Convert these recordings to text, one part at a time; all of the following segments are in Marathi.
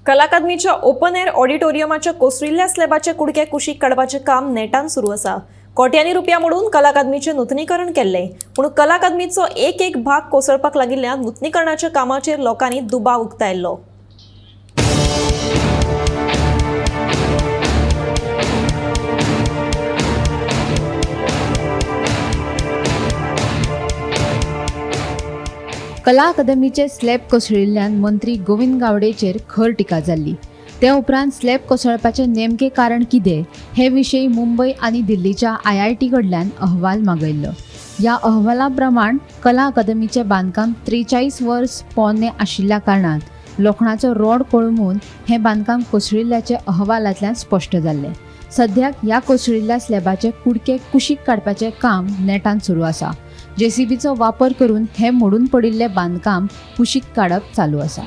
कला अकादमीच्या ओपन एअर ऑडिटोरियमाच्या कोसळिल्ल्या स्लॅबाचे कुडके कुशीक काडपाचें काम नेटान सुरू आसा। कोट्यांनी रुपया मोडून कला अकादमीचें नूतनीकरण केल्लें, पूण कला अकादमीचो एक भाग कोसळपाक लागिल्ल्यान नूतनीकरणाच्या कामाचेर लोकांनी दुबाव उक्तायल्लो। कला अकादमीचे स्लॅब कोसळिल्ल्यान मंत्री गोविंद गावडेचेर खर टिका जाल्ली। ते उपरांत स्लॅब कोसळपाचे नेमके कारण कितें हे विशीं मुंबय आनी दिल्लीच्या IIT कडल्यान अहवाल मागयल्लो। ह्या अहवाला प्रमाण कला अकादमीचे बांदकाम 43 वर्स पोरणे आशिल्ल्या कारणान लोखणाचो रोड कळमून हे बांदकाम कोसळिल्ल्याचे अहवालांतल्यान स्पश्ट जाल्ले। सद्याक ह्या कोसळिल्ल्या स्लॅबाचे कुडके कुशीक काडपाचें काम नेटान सुरू आसा। JCBचो वापर करून हे मोडून पडिल्ले बांदकाम कुशीक काडप चालू आसा।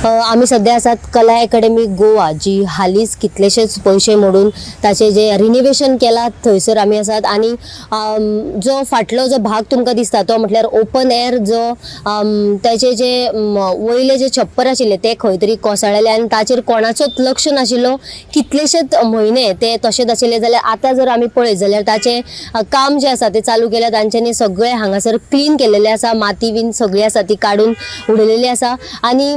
आम्ही सध्या आसात कला अकॅडमी गोवा, जी हालींच कितलेशेच पयशे मोडून ताचे जे रिनोवेशन केला थंयसर आमी आसात। आणि जो फाटलो जो भाग तुमकां दिसता तो म्हटल्यार ओपन एअर, जो ताचे जे वयले जे छप्पर आशिल्ले ते खंय तरी कोसळ्ळेले आनी ताचेर कोणाचोच लक्ष नाशिल्लो। कितलेशेच म्हयने ते तशेंच आशिल्ले, जाल्यार आतां जर आमी पळयत जाल्यार ताचे काम जे आसा ते चालू केल्या। तांच्यांनी सगळे हांगासर क्लीन केलेले आसा, माती बीन सगळी आसा ती काडून उडयलेली आसा। आणि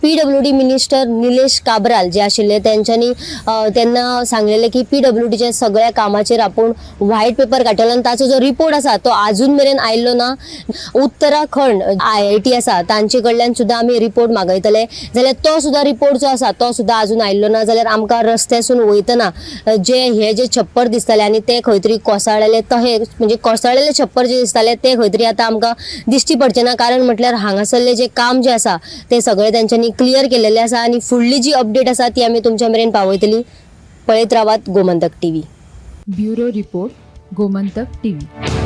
PWD मिनिस्टर निलेश काब्राल जे आशिल्ले त्यांच्यानी त्यांना सांगलेले की PWDच्या सगळ्या कामाचेर आपण व्हाईट पेपर काडटलो आणि ताचो जो रिपोर्ट आसा तो अजून मेरेन आयल्लो ना। उत्तराखंड IIT आसा तांचे कडल्यान सुद्धा आमी रिपोर्ट मागयतले, जाल्यार तो सुद्धा रिपोर्ट जो आसा तो सुद्धा अजून आयल्लो ना। जाल्यार आमकां रस्त्यासून वयतना जे छप्पर दिसताले आनी ते खंय तरी कोसळलेले, तहे म्हणजे कोसळलेले छप्पर जे दिसताले ते खंय तरी आतां आमकां दिश्टी पडचे ना। कारण म्हटल्यार हांगासरले जे काम जे आसा ते सगळे त्यांच्यानी क्लियर केलेले आसा। आणि फुडली जी अपडेट आसा ती आमी तुमच्या मेरेन पावयतली। पळयत रावात Gomantak TV। Bureau report, Gomantak TV।